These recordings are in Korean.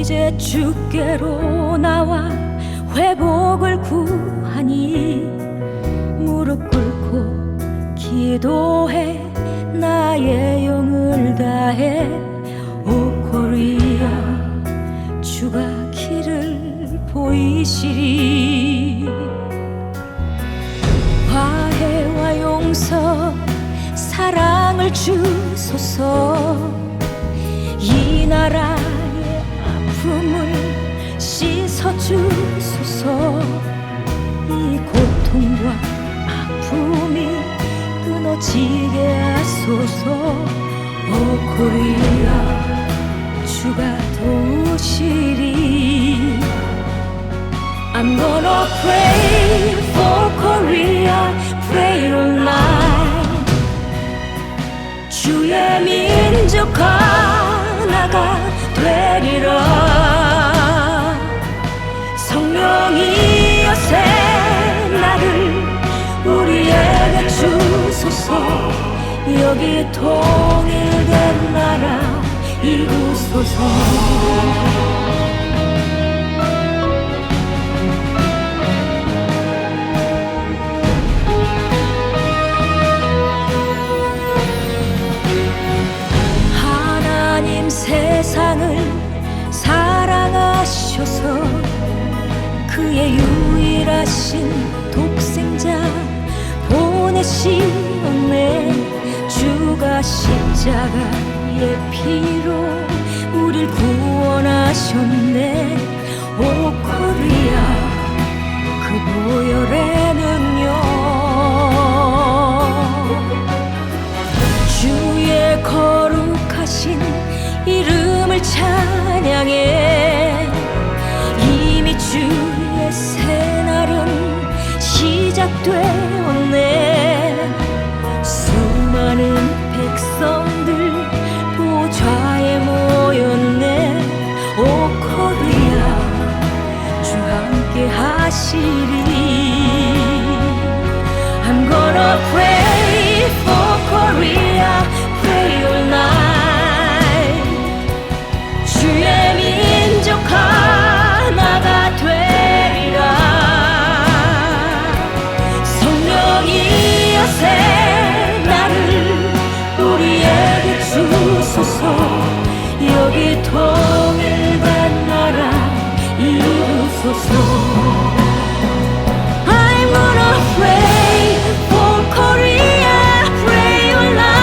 이제 주께로 나와 회복을 구하니 무릎 꿇고 기도해 나의 영을 다해. 오 코리아 주가 길을 보이시리. 화해와 용서 사랑을 주소서. 이 나라의 아픔을 씻어주소서. 이 고통과 아픔이 끊어지게 하소서. 오 코리아 주가 도우시리. I'm gonna pray for Korea, pray all night. 주의 민족 하나가 되리라. 성령이여 새 나를 우리에게 주소서. 여기 통일된 나라 이루소서. 세상을 사랑하셔서 그의 유일하신 독생자 보내시었네. 주가 십자가의 피로 우릴 구원하셨네. 오 코리아 그 보혈에는요 주의 거룩하신 이름을 찬양해. 이미 주의 새 날은 시작되었네. 수많은 백성들 보좌에 모였네. 오 코리아 주 함께 하시리. I'm gonna pray for Korea, pray all night. 주의 민족 하나가 되리라. 성령이여 새 나를 우리에게 주소서. 여기 통일된 나라 이루소서. I'm gonna pray for Korea, pray all night.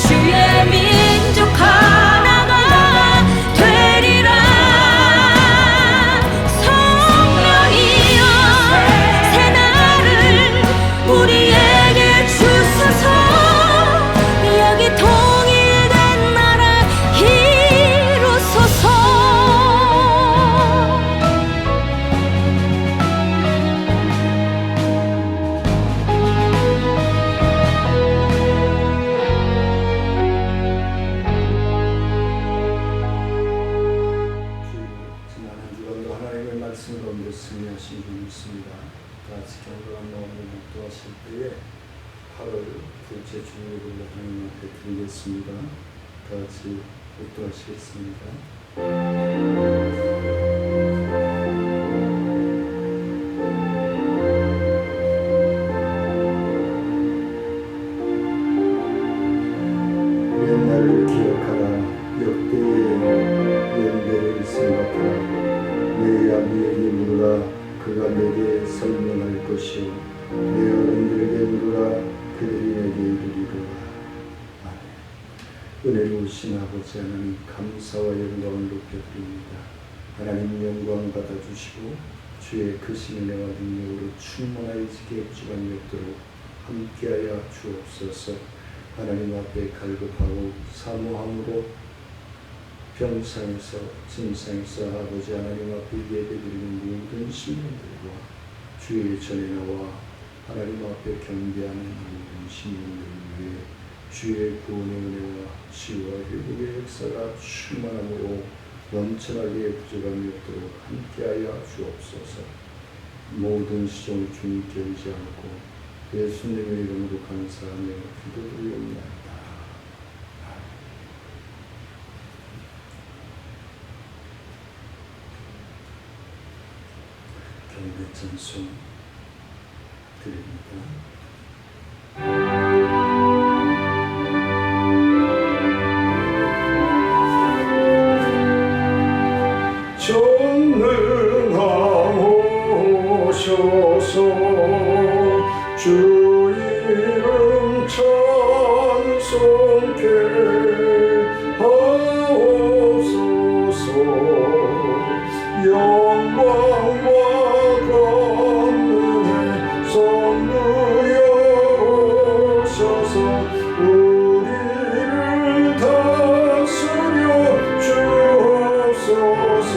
주의 민족 하나가 되리라. 성령이여 새 날을 우리에게 주소서. 여기 통일된 나라 이루소서. 지난 한 주간도 하나님의 말씀을 옮겨 승리하신 분이 있습니다. 같이 경건한 마음으로 묵도하실 때에 8월 둘째 주일을 하나님 앞에 드리겠습니다. 같이 묵도하시겠습니다. 옛날을 기억하라. 역대의 연대를 생각하라. 내 아비에게 물으라. 그가 내게 설명할 것이요 내 어른들에게 물으라. 그들이 내게 이르리로다. 아멘. 은혜로우신 아버지 하나님 감사와 영광을 높여드립니다. 하나님 영광 받아주시고 주의 크신 은혜와 능력으로 충만하여지게 주간 역도록 함께하여 주옵소서. 하나님 앞에 갈급하고 사모함으로 병상에서 진상에서 아버지 하나님 앞에 예배드리는 모든 시민들과 주의 전에 나와 하나님 앞에 경배하는 모든 시민들을 위해 주의 구원의 은혜와 치유와 회복의 역사가 충만함으로 넘쳐나게 부족함이 없도록 함께하여 주옵소서. 모든 시종을 주님께 의지하고 예수님의 이름으로 감사하며 기도드리옵나이다. 찬송 드립니다. 전능하옵소서 주 이름 찬송케 하옵소서 영광과 권능의 성부여 오셔서 우리를 다스려 주옵소서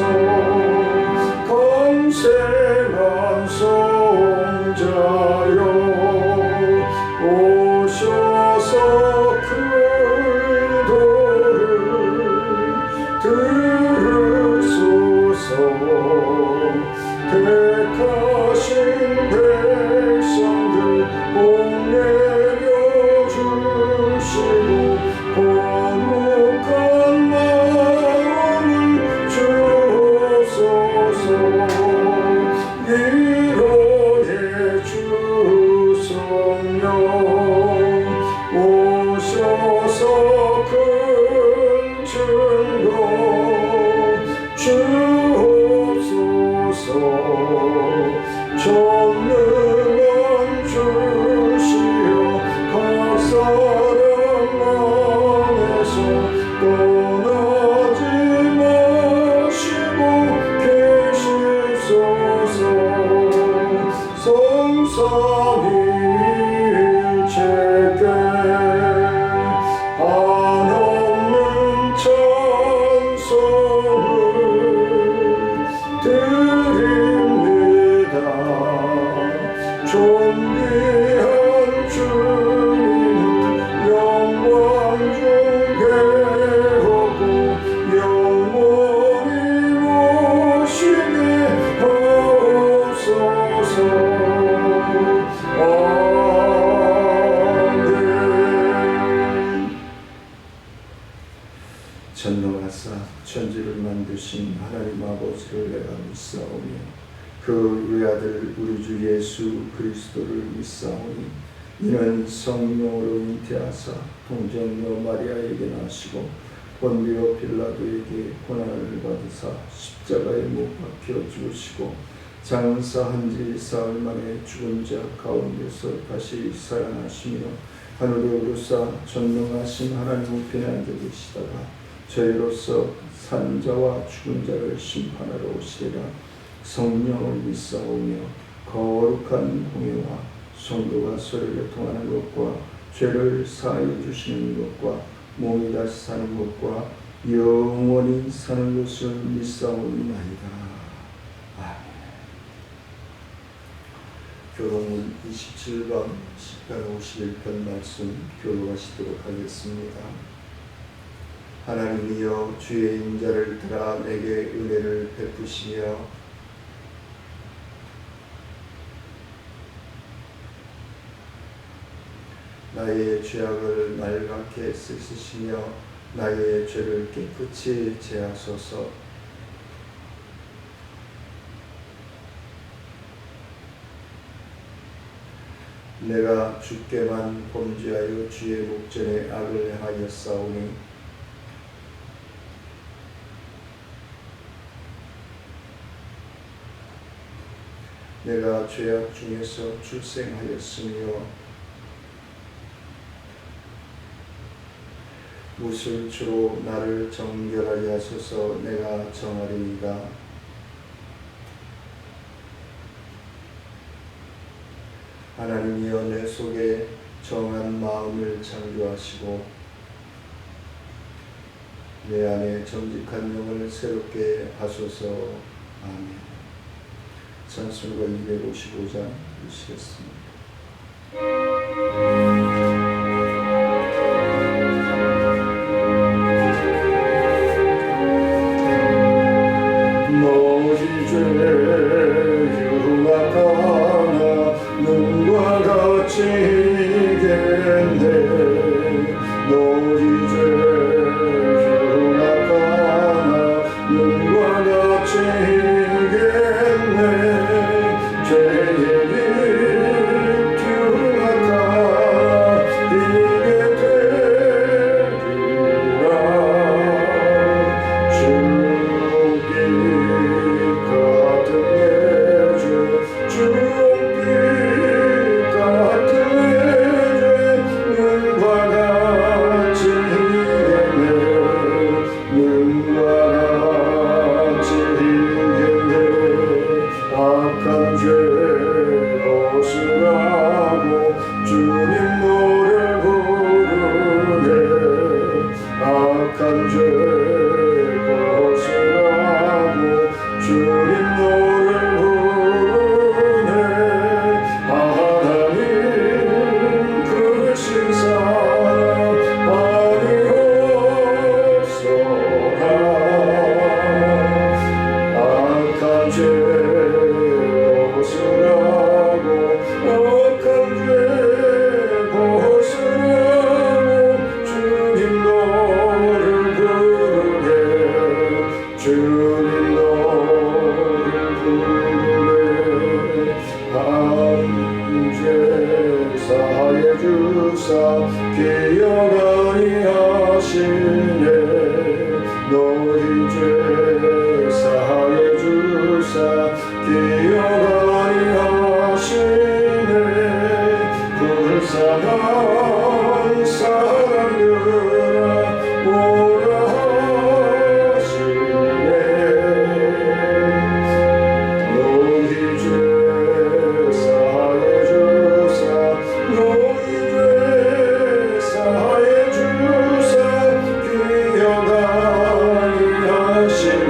감세한 성자여 오셔서 그 도를 들으소서 택하신 백성들 복내려 주시고 거룩한 마음을 주옵소서 위로의 주 성령 오셔서 큰 증거 주옵소서 전능한 주시여 각 사람 안에서 떠나지 마시고 계시소서 성삼위일체께 한없는 찬송을 드립니다. 존귀한 주님 영광 중에 오고 영원히 모시게 하옵소서. 아멘. 전능하사 천지를 만드신 하나님 아버지를 내가 믿사오며 그 외아들 우리 주 예수 그리스도를 믿사오니 이는 성령으로 잉태하사 동정녀 마리아에게 나시고 본디오 빌라도에게 고난을 받으사 십자가에 못 박혀 죽으시고 장사한 지 사흘 만에 죽은 자 가운데서 다시 살아나시며 하늘에 오르사 전능하신 하나님 우편에 앉아 계시다가 저희로서 산 자와 죽은 자를 심판하러 오시리라. 성령을 믿사오며 거룩한 공예와 성도가 서로를 통하는 것과 죄를 사하여 주시는 것과 몸이 다시 사는 것과 영원히 사는 것을 믿사오니이다. 아멘. 교동문 27번 10편 51편 말씀 교독하시도록 하겠습니다. 하나님이여 주의 인자를 따라 내게 은혜를 베푸시며 나의 죄악을 말갛게 씻으시며 나의 죄를 깨끗이 제하소서. 내가 주께만 범죄하여 주의 목전에 악을 행하였사오니 내가 죄악 중에서 출생하였으며 무술 주로 나를 정결하게 하소서. 내가 정하리이다. 하나님이여 내 속에 정한 마음을 창조하시고 내 안에 정직한 영을 새롭게 하소서. 아멘. 찬송가 255장 읽으시겠습니다. 죄 사해 주사 기억하니 하시네 너희 죄 사해 주사 기억하니 하시네 불쌍한 사람들아 오라 하시네 너희 죄 사해 주사 너희 죄 사해 주사 기억하니 하시네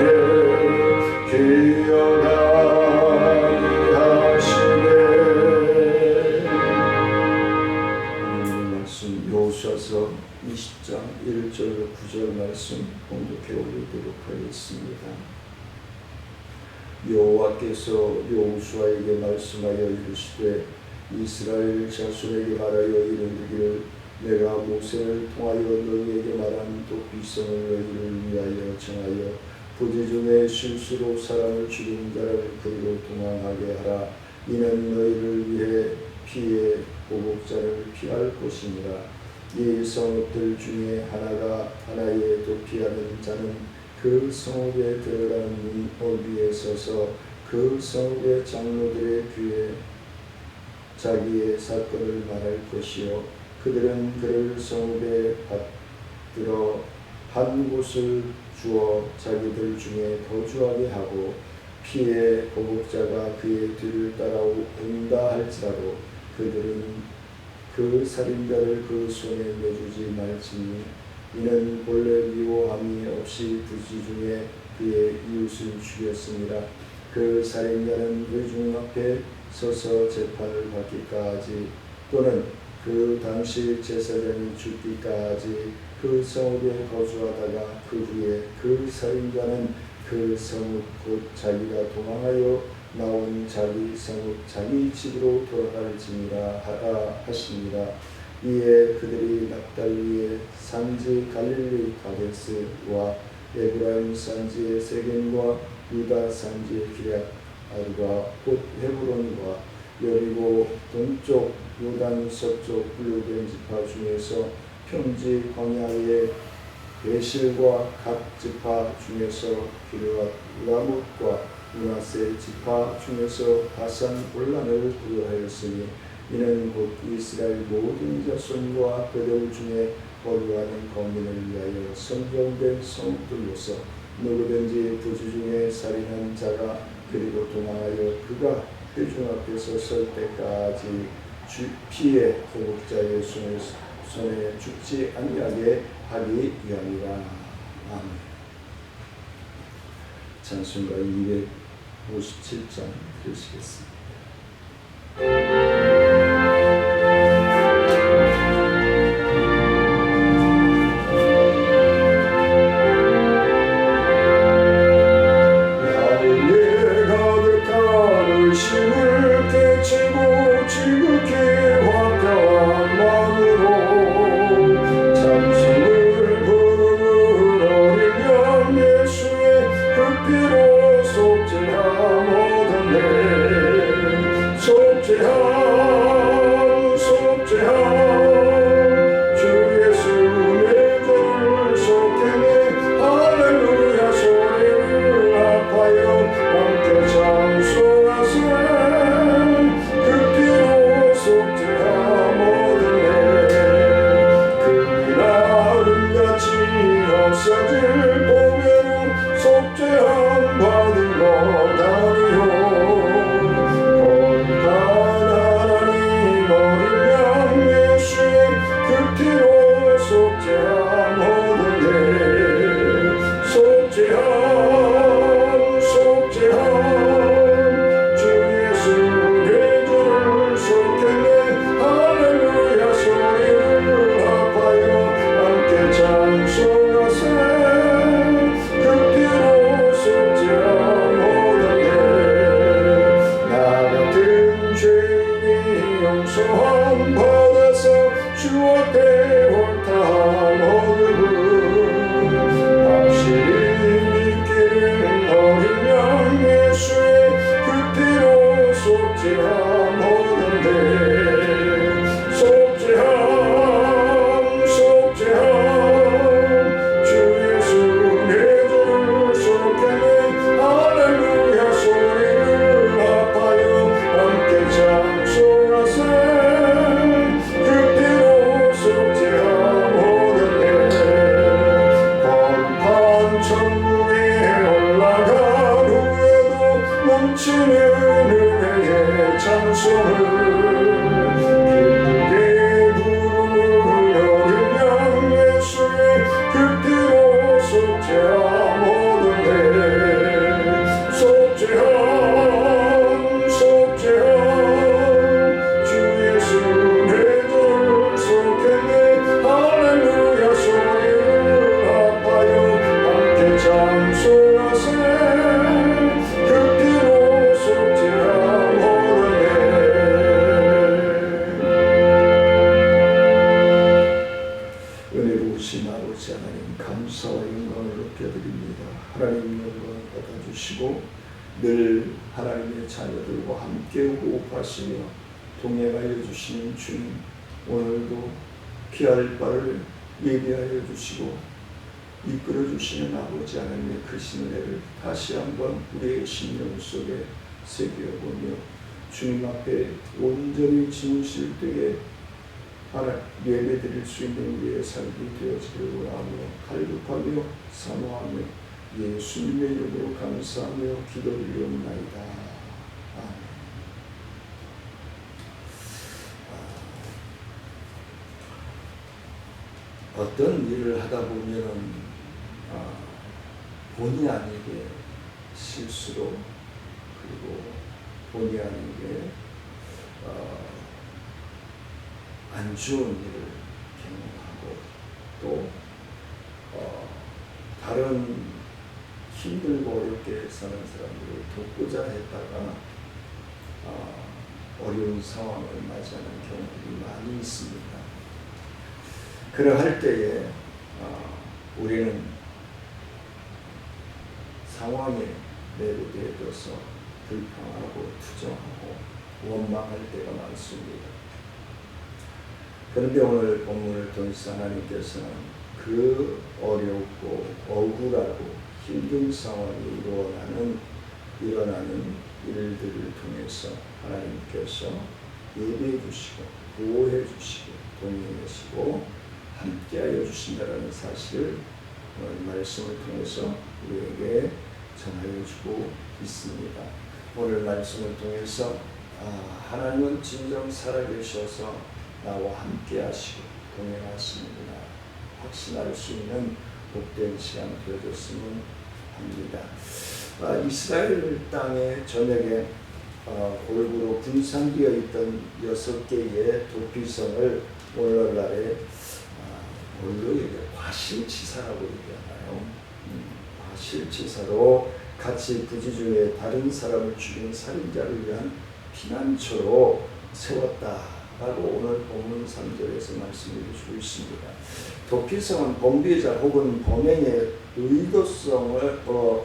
기억하니 하시네 하나님의 말씀 여호수아서 20장 1절 9절 말씀 공독해 올리도록 하겠습니다. 여호와께서 여호수아에게 말씀하여 이르시되 이스라엘 자손에게 말하여 이르기를 내가 모세를 통하여 너희에게 말한 독비성을 너희를 위하여 정하여 부지 중에 실수로 사람을 죽인 자를 그리로 도망하게 하라. 이는 너희를 위해 피해 보복자를 피할 것이니라. 이 성읍들 중에 하나에 도피하는 자는 그 성읍에 들어가는 문 어귀에 서서 그 성읍의 장로들의 귀에 자기의 사건을 말할 것이요 그들은 그를 성읍에 받들어 한 곳을 주어 자기들 중에 거주하게 하고 피해 보복자가 그의 뒤를 따라온다 할지라도 그들은 그 살인자를 그 손에 내주지 말지니 이는 본래 미워함이 없이 부지 중에 그의 이웃을 죽였습니다. 그 살인자는 회중 앞에 서서 재판을 받기까지 또는 그 당시 제사장이 죽기까지 그 성읍에 거주하다가 그 후에 그 살인자는 그 성읍 곧 자기가 도망하여 나온 자기 성읍 자기 집으로 돌아갈지니라 하라 하십니다. 이에 그들이 납달리의 산지 갈릴리 가데스와 에브라임 산지의 세겜과 유다 산지의 기럇아르과 곧 헤브론과 여리고 동쪽 요단 서쪽 분류된 지파 중에서 평지 광야의 베실과 각 지파 중에서 기르앗 라못과 므낫세 지파 중에서 바산 올란을 구별하였으니 이는 곧 이스라엘 모든 자손과 그들 중에 거류하는 거민을 위하여 선정된 성읍들로서 누구든지 부지 중에 살인한 자가 그리로 도망하여 그가 회중 앞에서 설 때까지 피해 보복자의 손에 죽지 아니하게 하기 위함이라. 아멘. 찬송가 257장 들으시겠습니다. 속죄함 모든 데 주시고 늘 하나님의 자녀들과 함께 호흡하시며 동행하여 주시는 주님, 오늘도 피할 바를 예비하여 주시고 이끌어 주시는 아버지 하나님의 크신 은혜를 다시 한번 우리의 심령 속에 새겨보며 주님 앞에 온전히 지으실 때에 하나님 예배드릴 수 있는 우리의 삶이 되어지기를 원하며 갈급하며 사모하며 예수님의 이름으로 감사하며 기도드리옵나이다. 아멘. 어떤 일을 하다 보면은 본의 아니게 실수로 그리고 본의 아니게 안 좋은 일을 경험하고 또 다른 힘들고 어렵게 사는 사람들을 돕고자 했다가 어려운 상황을 맞이하는 경우들이 많이 있습니다. 그러할 때에 우리는 상황에 매료되어서 불평하고 투정하고 원망할 때가 많습니다. 그런데 오늘 본문을 통해서 하나님께서는 그 어렵고 억울하고 힘든 상황이 일어나는 일들을 통해서 하나님께서 예배해 주시고 보호해 주시고 동행해 주시고 함께하여 주신다는 사실을 오늘 말씀을 통해서 우리에게 전하여 주고 있습니다. 오늘 말씀을 통해서 하나님은 진정 살아계셔서 나와 함께 하시고 동행하시는구나 확신할 수 있는 복된 시간 되어졌으면 합니다. 이스라엘 땅의 전역에 골고루 분산되어 있던 6개의 도피성을 오늘날에 과실치사라고 얘기하나요? 과실치사로 같이 부지 중에 다른 사람을 죽인 살인자를 위한 피난처로 세웠다라고 오늘 본문 3절에서 말씀해 주고 있습니다. 도피성은 범죄자 혹은 범행의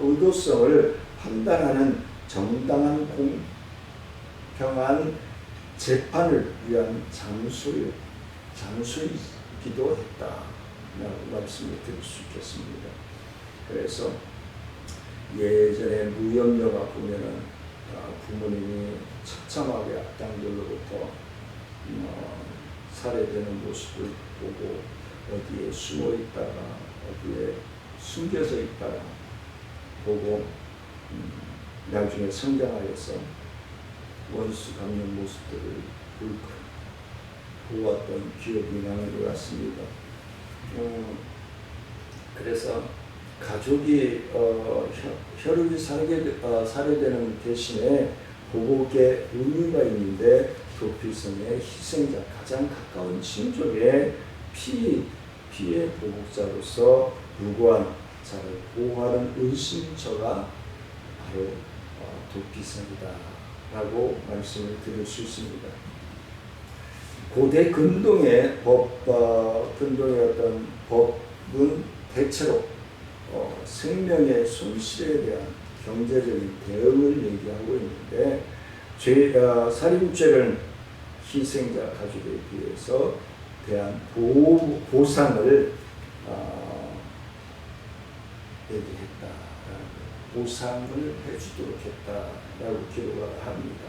의도성을 판단하는 정당한 공평한 재판을 위한 장소이기도 했다라고 말씀을 드릴 수 있겠습니다. 그래서 예전에 무협영화 보면은 부모님이 처참하게 악당들로부터 살해되는 모습을 보고 어디에 숨어 있다가 어디에 숨겨져 있다가 보고 나중에 성장하여서 원수 갚는 모습들을 보았던 기억이 나는 것 같습니다. 그래서 가족이 혈육이 살해되는 대신에 보복의 의무가 있는데 도피성의 희생자 가장 가까운 친족의 피해 보복자로서 무고한 자를 보호하는 의심처가 바로 도피성이다라고 말씀을 드릴 수 있습니다. 고대 근동의 근동의 어떤 법은 대체로 생명의 손실에 대한 경제적인 대응을 얘기하고 있는데 살인죄는 희생자 가족에 비해서 대한 보상을 얘기했다. 보상을 해주도록 했다라고 기록을 합니다.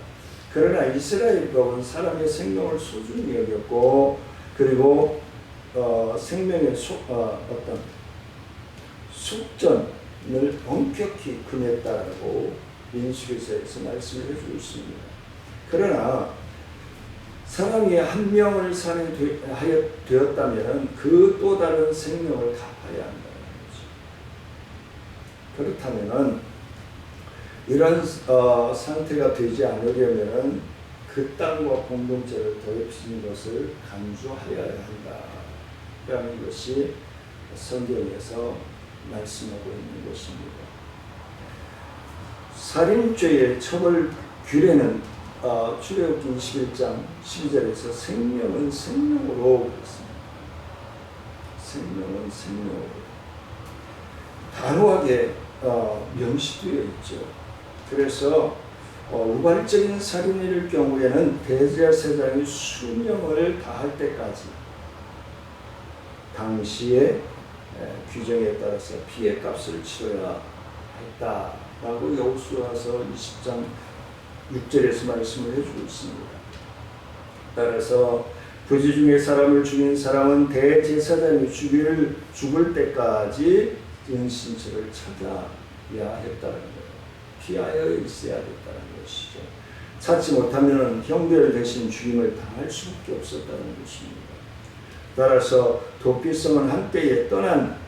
그러나 이스라엘 법은 사람의 생명을 소중히 여겼고 그리고 생명의 어떤 속전을 엄격히 금했다라고 민수기서에서 말씀을 해주고 있습니다. 그러나 사람이 한 명을 살해되었다면 그 또 다른 생명을 갚아야 한다는 거죠. 그렇다면은 이런 상태가 되지 않으려면은 그 땅과 공동체를 더럽히는 것을 감수하여야 한다라는 것이 성경에서 말씀하고 있는 것입니다. 살인죄의 처벌 규례는 출애굽기 21장 12절에서 생명은 생명으로 그랬습니다. 생명은 생명으로 단호하게 명시되어 있죠. 그래서 우발적인 살인일 경우에는 대제사장이 수명을 다할 때까지 당시의 규정에 따라서 피해값을 치러야 했다라고 여호수아서 20장 6절에서 말씀을 해주고 있습니다. 따라서 부지 중에 사람을 죽인 사람은 대제사장이 죽을 때까지 은신처를 찾아야 했다는 거예요. 피하여 있어야 됐다는 것이죠. 찾지 못하면 형벌 대신 죽임을 당할 수밖에 없었다는 것입니다. 따라서 도피성은 한때에 떠난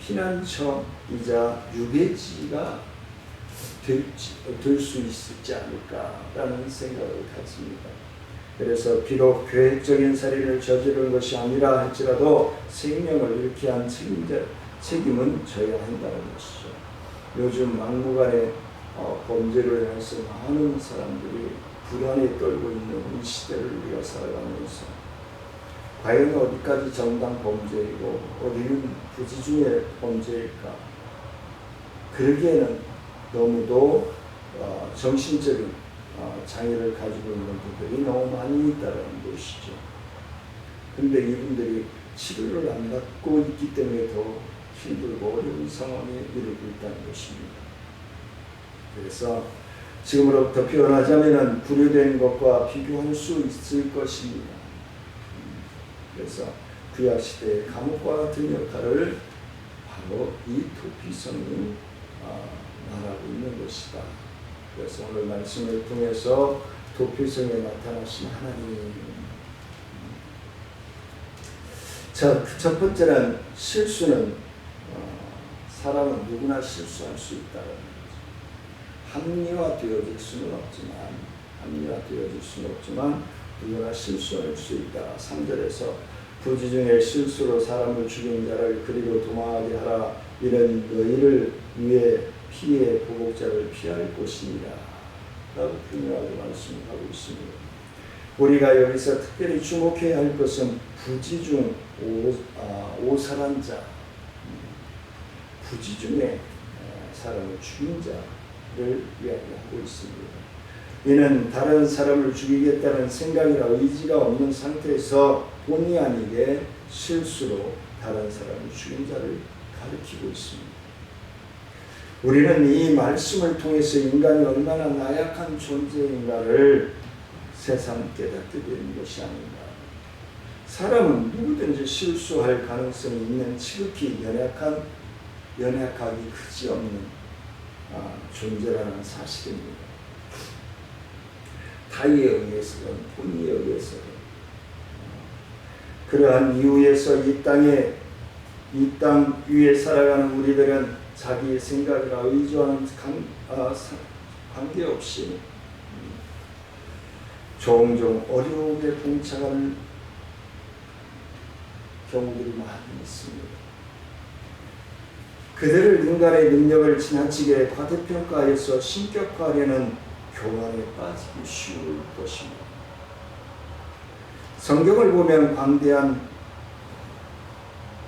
피난처이자 유배지가 될 수 있지 않을까라는 생각을 가집니다. 그래서 비록 계획적인 살인을 저지른 것이 아니라 할지라도 생명을 잃게 한 책임은 져야 한다는 것이죠. 요즘 막무가내 범죄로 인해서 많은 사람들이 불안에 떨고 있는 이 시대를 우리가 살아가면서 과연 어디까지 정당 범죄이고 어디는 부지중의 범죄일까? 그러기에는 너무도 정신적인 장애를 가지고 있는 분들이 너무 많이 있다는 것이죠. 근데 이분들이 치료를 안 받고 있기 때문에 더 힘들고 어려운 상황에 이르고 있다는 것입니다. 그래서 지금으로부터 표현하자면 불효된 것과 비교할 수 있을 것입니다. 그래서 구약시대의 감옥과 같은 역할을 바로 이 도피성이 말하고 있는 것이다. 그래서 오늘 말씀을 통해서 도피성에 나타나신 하나님. 자, 첫 번째는 실수는 사람은 누구나 실수할 수 있다는 거죠. 합리화되어질 수는 없지만 누구나 실수할 수 있다. 3절에서 부지 중에 실수로 사람을 죽인 자를 그리고 도망하게 하라. 이는 너희를 위해 피해 보복자를 피할 곳이니라 라고 분명하게 말씀하고 있습니다. 우리가 여기서 특별히 주목해야 할 것은 부지 중 오살한 자, 부지 중에 사람을 죽인 자를 이야기하고 있습니다. 이는 다른 사람을 죽이겠다는 생각이나 의지가 없는 상태에서 본의 아니게 실수로 다른 사람을 죽인 자를 가리키고 있습니다. 우리는 이 말씀을 통해서 인간이 얼마나 나약한 존재인가를 새삼 깨닫게 되는 것이 아닌가. 사람은 누구든지 실수할 가능성이 있는 지극히 연약하기 그지없는 존재라는 사실입니다. 타의에 의해서든 본의에 의해서든 그러한 이유에서 이 땅 위에 살아가는 우리들은 자기의 생각이나 의지와는 관계없이 종종 어려움에 봉착하는 경우들이 많이 있습니다. 그들을 인간의 능력을 지나치게 과대평가해서 신격화하려는 교만에 빠지기 쉬울 것입니다. 성경을 보면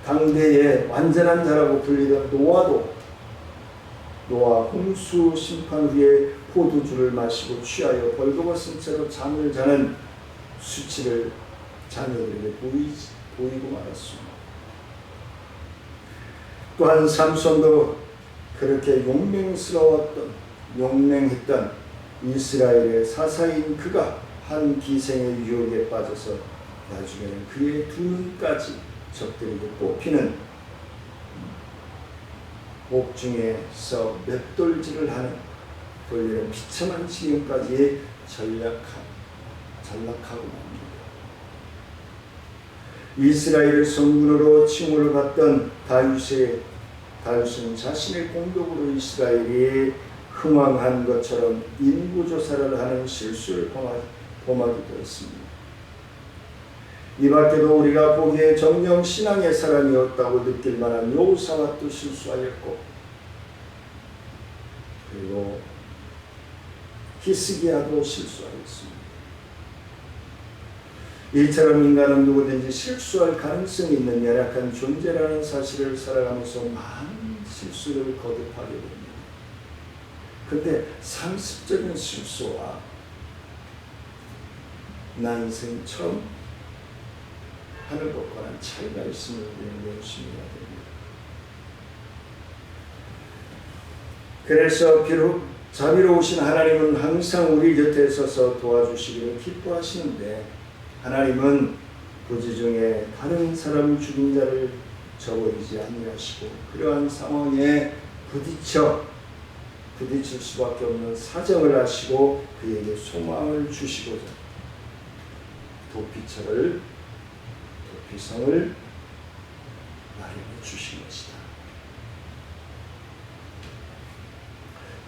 당대의 완전한 자라고 불리던 노아 홍수 심판 후에 포도주를 마시고 취하여 벌거벗은 채로 잠을 자는 수치를 자녀들에게 보이고 말았습니다. 또한 삼손도 그렇게 용맹했던 이스라엘의 사사인 그가 한 기생의 유혹에 빠져서 나중에는 그의 두 눈까지 적들에게 뽑히는 옥중에서 맷돌질을 하는 돌리는 비참한 지경까지 전락하고 맙니다. 이스라엘의 성군으로 칭호를 받던 다윗은 자신의 공덕으로 이스라엘이 흥왕한 것처럼 인구조사를 하는 실수를 범하기도 했습니다. 이 밖에도 우리가 보기에 정령 신앙의 사람이었다고 느낄 만한 요사와도 실수하였고, 그리고 히스기야도 실수하였습니다. 이처럼 인간은 누구든지 실수할 가능성이 있는 연약한 존재라는 사실을 살아가면서 많은 실수를 거듭하게 됩니다. 그런데 상습적인 실수와 난생 처음 하는 것과는 차이가 있음을 우리는 명심해야 됩니다. 그래서 비록 자비로우신 하나님은 항상 우리 곁에 서서 도와주시기를 기뻐하시는데 하나님은 부지 중에 다른 사람을 죽인 자를 저버리지 아니하시고 그러한 상황에 부딪힐 수밖에 없는 사정을 하시고 그에게 소망을 주시고자 도피성을 마련해 주신 것이다.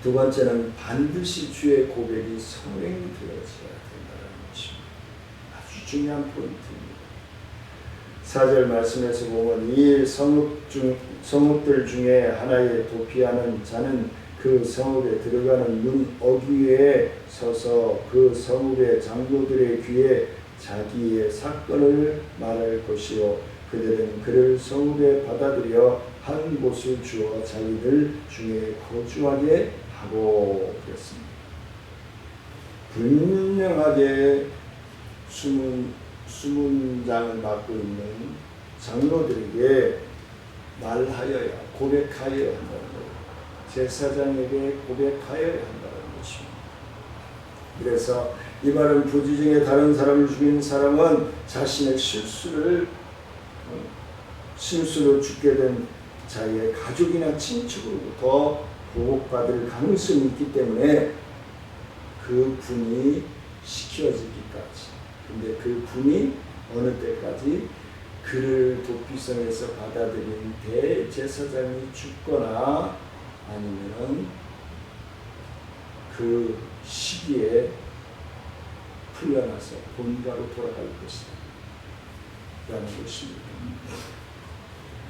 두 번째는 반드시 주의 고백이 성행되어져야 된다는 것입니다. 아주 중요한 포인트입니다. 4절 말씀에서 보면 이 성읍들 중에 하나에 도피하는 자는 그 성읍에 들어가는 문 어귀에 서서 그 성읍의 장로들의 귀에 자기의 사건을 말할 것이요 그들은 그를 성읍에 받아들여 한 곳을 주어 자기들 중에 거주하게 하고 그랬습니다. 분명하게 수문장을 맡고 있는 장로들에게 말하여야 고백하여야 한다는 거예요. 제사장에게 고백하여야 한다는 것입니다. 그래서 이 말은 부지 중에 다른 사람을 죽인 사람은 자신의 실수로 죽게 된 자기의 가족이나 친척으로부터 보복받을 가능성이 있기 때문에 그 분이 시켜지기까지, 근데 그 분이 어느 때까지 그를 도피성에서 받아들인 대제사장이 죽거나 아니면은 그 시기에 풀려나서 본가로 돌아갈 것이다 라는 것입니다.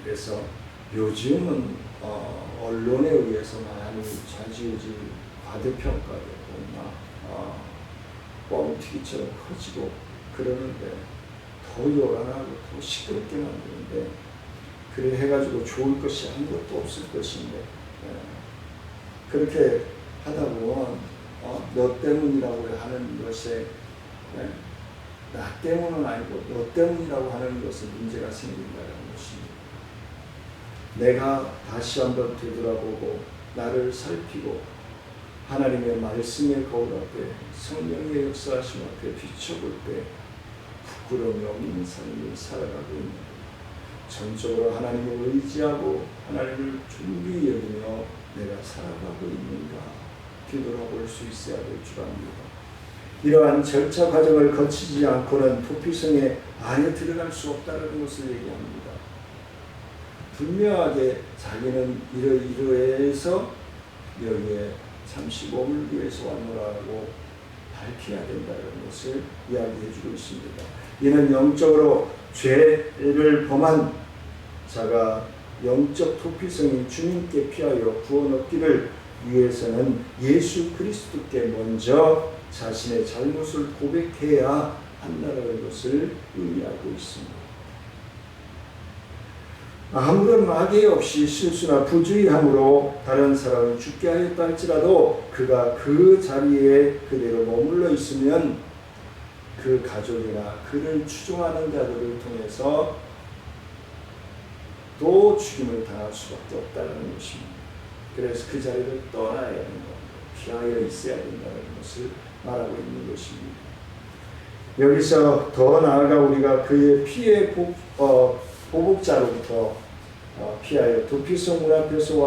그래서 요즘은 언론에 의해서 많이 좌지우지 과대평가되고 뻥튀기처럼 커지고 그러는데 더 요란하고 더 시끄럽게 만드는데 그래 해가지고 좋을 것이 아무것도 없을 것인데 그렇게 하다 보면 너 때문이라고 하는 것에 나 때문은 아니고 너 때문이라고 하는 것에 문제가 생긴다는 것입니다. 내가 다시 한번 되돌아보고 나를 살피고 하나님의 말씀의 거울 앞에 성령의 역사하심 앞에 비춰볼 때 부끄러움이 없는 삶을 살아가고 있는 전적으로 하나님을 의지하고 하나님을 존귀히 여기며 내가 살아가고 있는가 뒤돌아볼 수 있어야 될 줄 압니다. 이러한 절차 과정을 거치지 않고는 도피성에 안에 들어갈 수 없다는 것을 얘기합니다. 분명하게 자기는 이러해서 여기에 잠시 머물기 위해서 왔노라고 밝혀야 된다는 것을 이야기해 주고 있습니다. 이는 영적으로 죄를 범한 자가 영적 도피성인 주님께 피하여 구원 얻기를 위해서는 예수 그리스도께 먼저 자신의 잘못을 고백해야 한다는 것을 의미하고 있습니다. 아무런 막이 없이 실수나 부주의함으로 다른 사람을 죽게 하였다 할지라도 그가 그 자리에 그대로 머물러 있으면 그 가족이나 그를 추종하는 자들을 통해서 또 죽임을 당할 수밖에 없다는 것입니다. 그래서 그 자리를 떠나야 하는 것, 피하여 있어야 된다는 것을 말하고 있는 것입니다. 여기서 더 나아가 우리가 그의 피해 보복자로부터 피하여 도피성 문 앞에서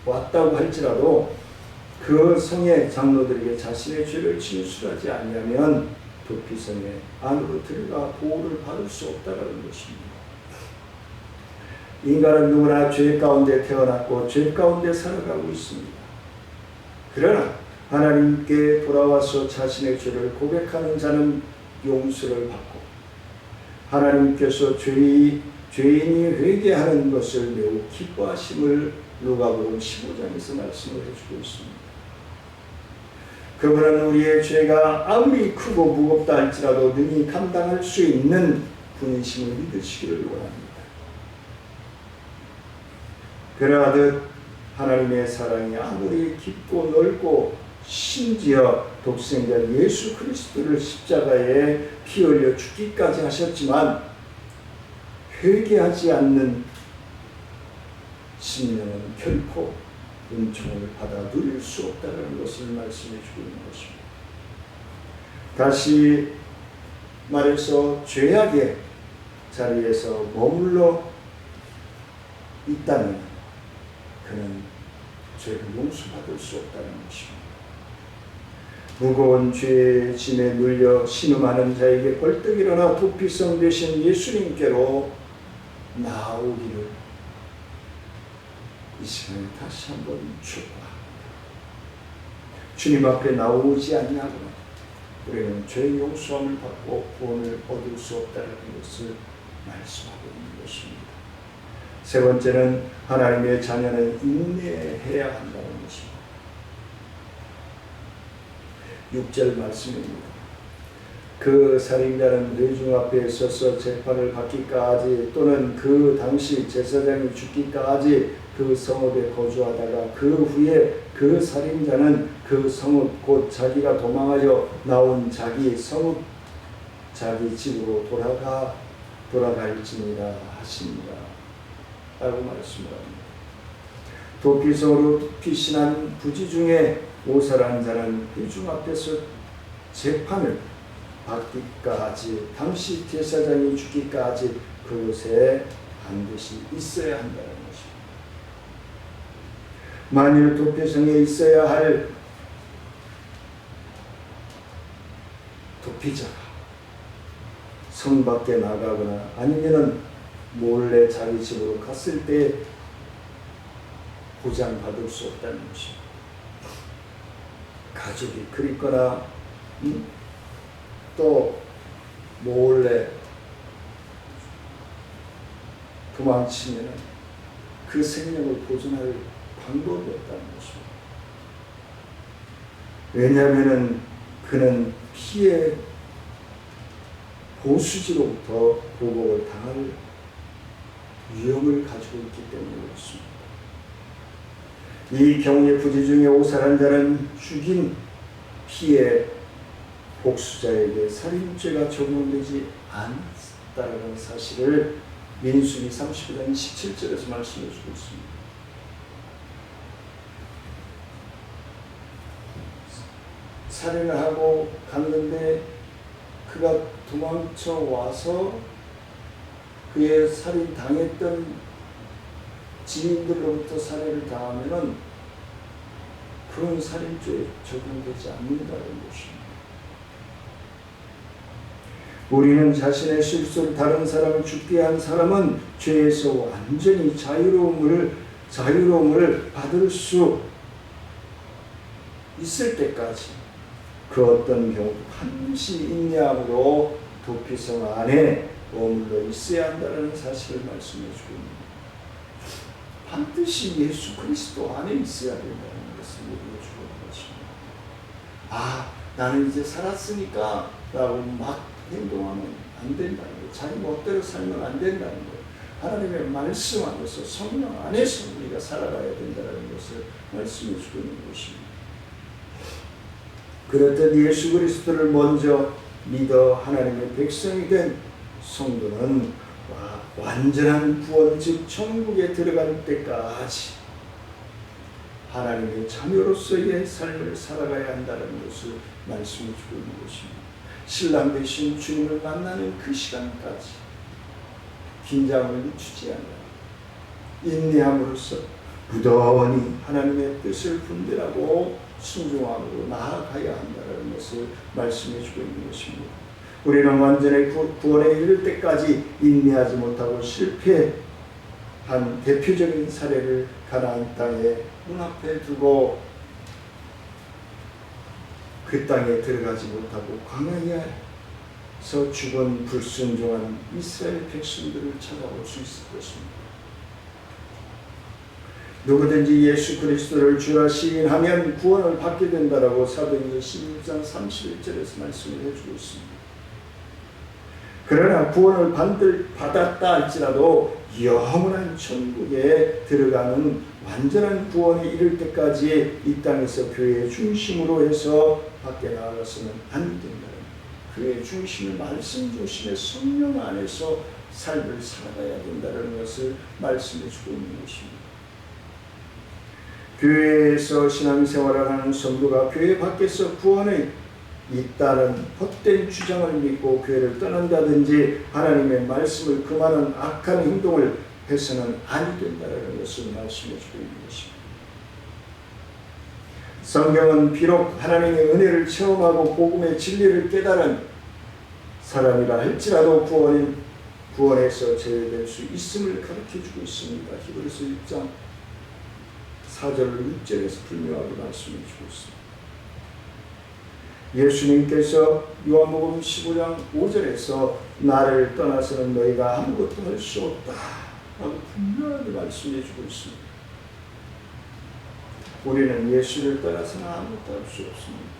왔다고 할지라도 그 성의 장로들에게 자신의 죄를 진술하지 아니하면 도피성에 안으로 들어가 보호를 받을 수 없다는 것입니다. 인간은 누구나 죄 가운데 태어났고 죄 가운데 살아가고 있습니다. 그러나 하나님께 돌아와서 자신의 죄를 고백하는 자는 용서를 받고 하나님께서 죄인이 회개하는 것을 매우 기뻐하심을 누가복음 15장에서 말씀을 해주고 있습니다. 그분은 우리의 죄가 아무리 크고 무겁다 할지라도 능히 감당할 수 있는 분이심을 믿으시기를 원합니다. 그러하듯 하나님의 사랑이 아무리 깊고 넓고 심지어 독생자 예수 그리스도를 십자가에 피 흘려 죽기까지 하셨지만 회개하지 않는 심령은 결코 은총을 받아 누릴 수 없다는 것을 말씀해 주고 있는 것입니다. 다시 말해서 죄악의 자리에서 머물러 있다면 그는 죄를 용서받을 수 없다는 것입니다. 무거운 죄의 짐에 눌려 신음하는 자에게 벌떡 일어나 도피성 되신 예수님께로 나오기를 이 시간에 다시 한번 축복합니다. 주님 앞에 나오지 아니하고는 우리는 죄의 용서함을 받고 구원을 얻을 수 없다는 것을 말씀하고 있는 것입니다. 세 번째는 하나님의 자녀는 인내해야 한다는 것입니다. 6절 말씀입니다. 그 살인자는 회중 앞에 서서 재판을 받기까지 또는 그 당시 제사장이 죽기까지 그 성읍에 거주하다가 그 후에 그 살인자는 그 성읍 곧 자기가 도망하여 나온 자기 성읍 자기 집으로 돌아갈지니라 하십니다. 라고 말씀을 합니다. 도피성으로 피신한 부지 중에 오살한 자는 회중 앞에서 재판을 받기까지 당시 제사장이 죽기까지 그곳에 반드시 있어야 한다는 것입니다. 만일 도피성에 있어야 할 도피자가 성 밖에 나가거나 아니면은 몰래 자기 집으로 갔을 때 보장받을 수 없다는 것입니다. 가족이 그립거나 또 몰래 도망치면 그 생명을 보존할 방법이 없다는 것입니다. 왜냐하면 그는 피해 보수지로부터 보복을 당할 위험을 가지고 있기 때문에 그렇습니다. 이 경우에 부지 중에 오살한 자는 죽인 피해 복수자에게 살인죄가 적용되지 않았다는 사실을 민수기 39장 17절에서 말씀해 주고 있습니다. 살인을 하고 갔는데 그가 도망쳐 와서 그의 살인 당했던 지인들로부터 살해를 당하면은 그런 살인죄에 적용되지 않는다는 것입니다. 우리는 자신의 실수를 다른 사람을 죽게 한 사람은 죄에서 완전히 자유로움을 받을 수 있을 때까지 그 어떤 경우도 반드시 인내함으로 도피성 안에 머물러 있어야 한다는 사실을 말씀해 주고 있습니다. 반드시 예수 그리스도 안에 있어야 된다는 것을 얘기해 주고 있는 것입니다. 아, 나는 이제 살았으니까 라고 막 행동하면 안 된다는 것, 자기 멋대로 살면 안 된다는 것, 하나님의 말씀 안에서 성령 안에서 우리가 살아가야 된다는 것을 말씀해 주고 있는 것입니다. 그렇듯 예수 그리스도를 먼저 믿어 하나님의 백성이 된 성도는 완전한 구원, 즉 천국에 들어갈 때까지 하나님의 자녀로서의 삶을 살아가야 한다는 것을 말씀해 주고 있는 것입니다. 신랑 되신 주님을 만나는 그 시간까지 긴장을 늦추지 않아 인내함으로써 부단히 하나님의 뜻을 분별하고 순종함으로 나아가야 한다는 것을 말씀해 주고 있는 것입니다. 우리는 완전히 구원에 이를 때까지 인내하지 못하고 실패한 대표적인 사례를 가나안 땅에 눈앞에 두고 그 땅에 들어가지 못하고 광야에서 죽은 불순종한 이스라엘 백성들을 찾아볼 수 있을 것입니다. 누구든지 예수 그리스도를 주라 시인하면 구원을 받게 된다라고 사도행전 16장 31절에서 말씀을 해주고 있습니다. 그러나 구원을 받았다 할지라도 영원한 천국에 들어가는 완전한 구원에 이를 때까지 이 땅에서 교회의 중심으로 해서 밖에 나아가서는 안 된다. 교회의 중심을 말씀 중심의 성령 안에서 삶을 살아가야 된다는 것을 말씀해 주고 있는 것입니다. 교회에서 신앙생활을 하는 성도가 교회 밖에서 구원에 있다는 헛된 주장을 믿고 교회를 떠난다든지 하나님의 말씀을 금하는 악한 행동을 해서는 아니 된다는 것을 말씀해 주고 있는 것입니다. 성경은 비록 하나님의 은혜를 체험하고 복음의 진리를 깨달은 사람이라 할지라도 구원에서 제외될 수 있음을 가르쳐주고 있습니다. 히브리서 6장 4절을 6절에서 분명하게 말씀해 주고 있습니다. 예수님께서 요한복음 15장 5절에서 나를 떠나서는 너희가 아무것도 할 수 없다 라고 분명하게 말씀해 주고 있습니다. 우리는 예수를 떠나서는 아무것도 할 수 없습니다.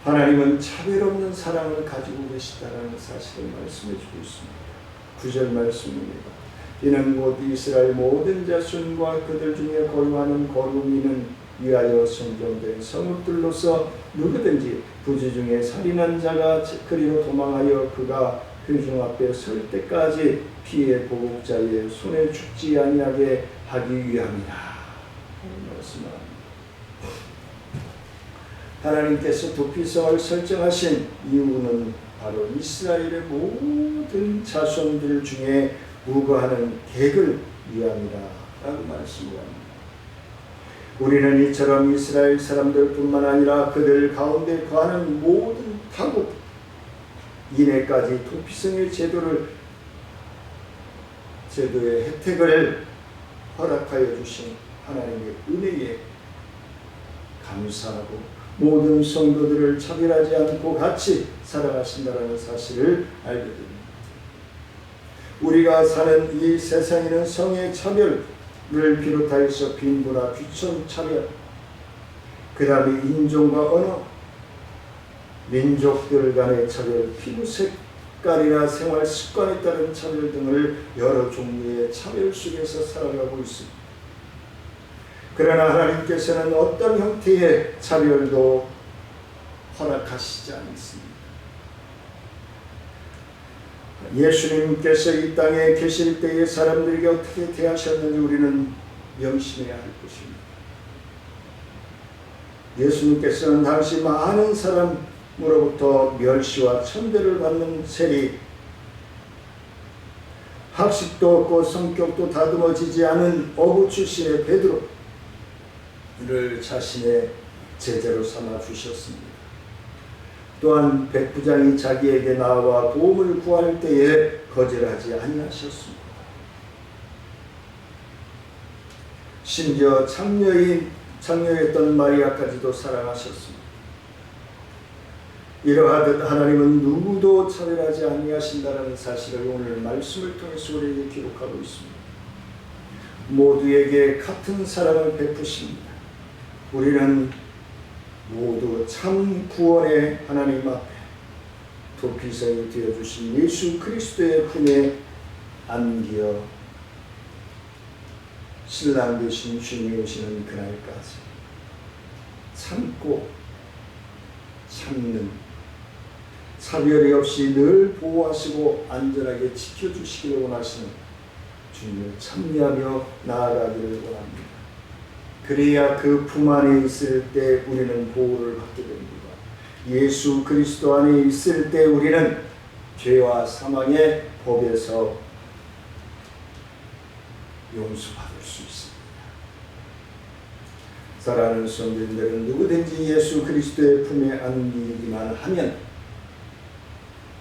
하나님은 차별 없는 사랑을 가지고 계시다라는 사실을 말씀해 주고 있습니다. 9절 말씀입니다. 이는 곧 이스라엘 모든 자손과 그들 중에 거류하는 거류민은 위하여 선정된 성읍들로서 누구든지 부지 중에 살인한 자가 그리로 도망하여 그가 회중 앞에 설 때까지 피해 보복자의 손에 죽지 아니하게 하기 위함이라 말씀합니다. 하나님께서 도피성을 설정하신 이유는 바로 이스라엘의 모든 자손들 중에 우거하는 객을 위함이라 라고 말씀합니다. 우리는 이처럼 이스라엘 사람들뿐만 아니라 그들 가운데 거하는 모든 타국 이내까지 도피성의 제도의 혜택을 허락하여 주신 하나님의 은혜에 감사하고 모든 성도들을 차별하지 않고 같이 살아가신다는 사실을 알게 됩니다. 우리가 사는 이 세상에는 성의 차별을 비롯하여서 빈부나 귀천 차별, 그 다음에 인종과 언어, 민족들 간의 차별, 피부 색깔이나 생활 습관에 따른 차별 등을 여러 종류의 차별 속에서 살아가고 있습니다. 그러나 하나님께서는 어떤 형태의 차별도 허락하시지 않습니다. 예수님께서 이 땅에 계실 때의 사람들에게 어떻게 대하셨는지 우리는 명심해야 할 것입니다. 예수님께서는 당시 많은 사람으로부터 멸시와 천대를 받는 세리, 학식도 없고 성격도 다듬어지지 않은 어부 출신의 베드로를 자신의 제자로 삼아 주셨습니다. 또한 백부장이 자기에게 나와 도움을 구할 때에 거절하지 아니하셨습니다. 심지어 창녀였던 마리아까지도 사랑하셨습니다. 이러하듯 하나님은 누구도 차별하지 아니하신다는 사실을 오늘 말씀을 통해서 우리에게 기록하고 있습니다. 모두에게 같은 사랑을 베푸십니다. 우리는 모두 참 구원의 하나님 앞에 도피성이 되어주신 예수 그리스도의 품에 안겨 신랑 되신 주님이 오시는 그날까지 참고 참는, 차별이 없이 늘 보호하시고 안전하게 지켜주시기를 원하시는 주님을 참여하며 나아가기를 원합니다. 그래야 그 품 안에 있을 때 우리는 보호를 받게 됩니다. 예수 그리스도 안에 있을 때 우리는 죄와 사망의 법에서 용서받을 수 있습니다. 사랑하는 성도님들은 누구든지 예수 그리스도의 품에 안기기만 하면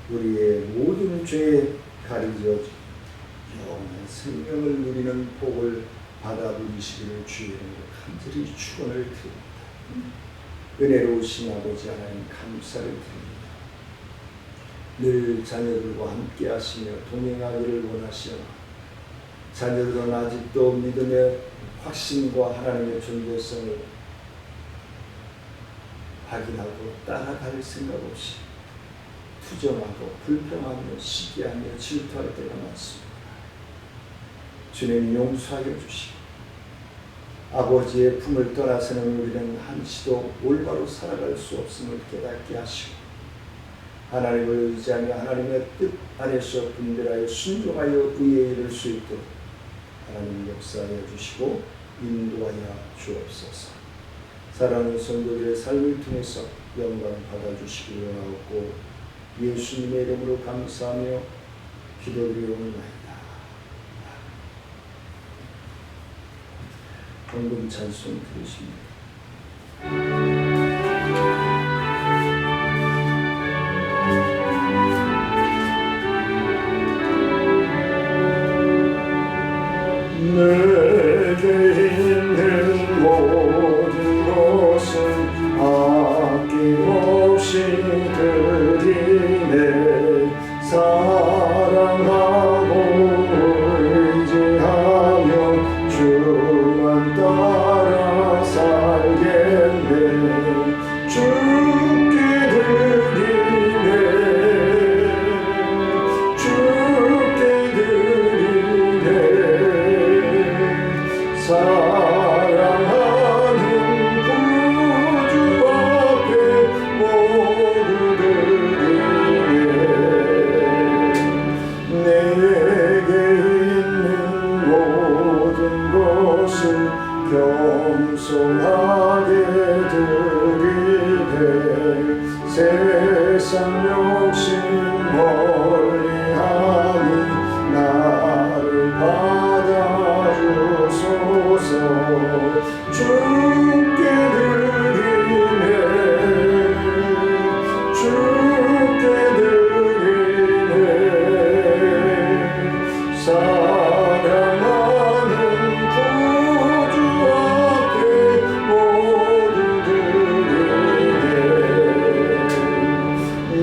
우리의 모든 죄에 가려져 영원한 생명을 누리는 복을 받아 누리시기를 주의 간절히 축원을 드립니다. 은혜로우신 아버지 하나님 감사를 드립니다. 늘 자녀들과 함께 하시며 동행하기를 원하시어 자녀들은 아직도 믿음의 확신과 하나님의 존재성을 확인하고 따라갈 생각 없이 투정하고 불평하며 시기하며 질투할 때가 많습니다. 주님 용서하여 주시고 아버지의 품을 떠나서는 우리는 한시도 올바로 살아갈 수 없음을 깨닫게 하시고 하나님을 의지하며 하나님의 뜻 안에서 분별하여 순종하여 의에 이를 수 있도록 하나님 역사하여 주시고 인도하여 주옵소서. 사랑하는 성도들의 삶을 통해서 영광 받아주시기 원하옵고 예수님의 이름으로 감사하며 기도드리옵나이다. 헌금 찬송 드리십니다. 내게 있는 모든 것은 아낌없이 드리네. 사랑하고 의지하며 주만 따라 살겠네. 주께 드리네. 주께 드리네. 사랑하는 구주 앞에 모두 드리네. 내게 있는 모든 것을 겸손하게 드리네. 세상 욕심 멀리하니 나를 받아주소서. 주께 드리네. 주께 드리네. 사랑하는 구주 앞에 모두 드리네.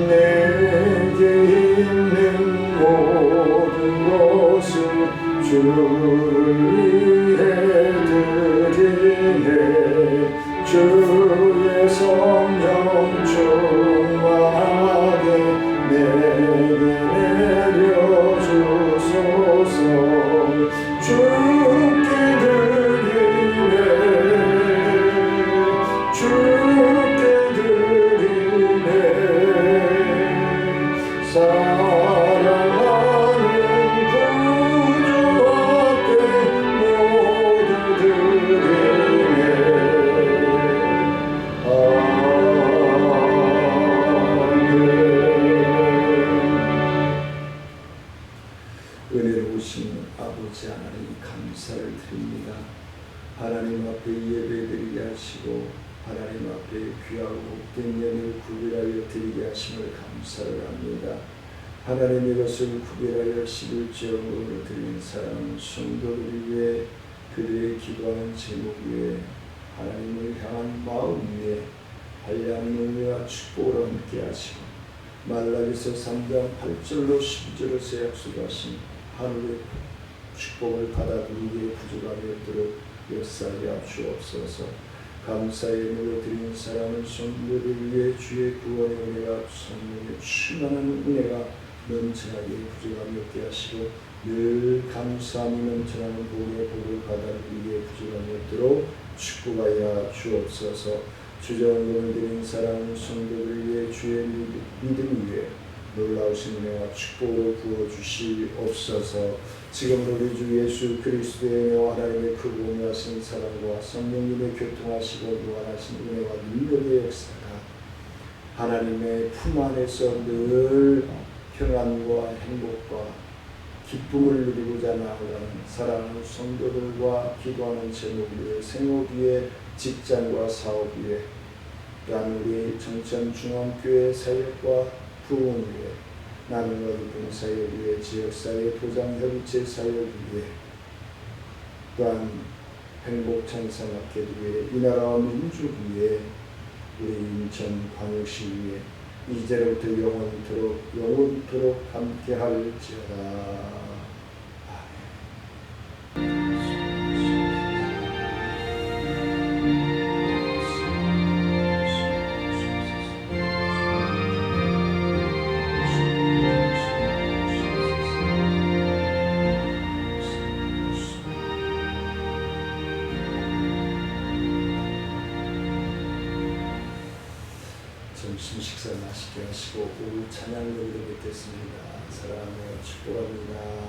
내게 있는 모든 것을 주를 위해 드리네. 주의 성령 충만하게 내게 내려주소서. 주께 드리네. 주께 드리네. 사랑하는 구주 앞에 모두 드리네. 아멘. 은혜로우신 아버지 하나님 감사를 드립니다. 하나님 앞에 예배드리게 하시고 하나님 앞에 귀하고 복된 연을 구별하여 드리게 하심을 감사를 합니다. 하나님 이것을 구별하여 11조를 드리는 사랑하는 성도들 위해 그들의 기도하는 제목 위에 하나님을 향한 마음 위에 한량의 은혜와 축복을 함께 하시고 말라기서 3장 8절로 12절에서 약속하신 하늘의 축복을 받아들이기에 부족함이 없도록 역사하여 주옵소서. 감사의 예물을 드리는 사랑하는 성도들 위해 주의 구원의 은혜가 성령의 충만한 은혜가 넘쳐나게 부족함이 없게 하시고 늘 감사함이 넘쳐나는 복의 복을 받아들이기에 부족함이 없도록 축복하여 주옵소서. 주정금을 드리는 사랑하는 성도들 위해 주의 믿음 위에 놀라우신 은혜와 축복을 부어주시옵소서. 지금 우리 주 예수 그리스도의 은혜와 하나님의 그 공유하신 사랑과 성령님의 교통하시고 무한하신 은혜와 능력의 역사가 하나님의 품 안에서 늘 평안과 행복과 기쁨을 누리고자 나아가는 사랑하는 성도들과 기도하는 제목 위에 생업 위에 직장과 사업 위에 또한 우리 정천중앙교회 사역과 부흥 위에 나는 어디든 사역 위에 지역사회 도장협의체 사역 위에 또한 행복천사마켓 위에 이 나라와 민족 위에 우리 인천광역시 위에 이제로부터 영원토록 함께 할지어다. 아멘. 점심 식사 맛있게 하시고 오후 찬양 드리도록 겠습니다. 사랑하며 축복합니다.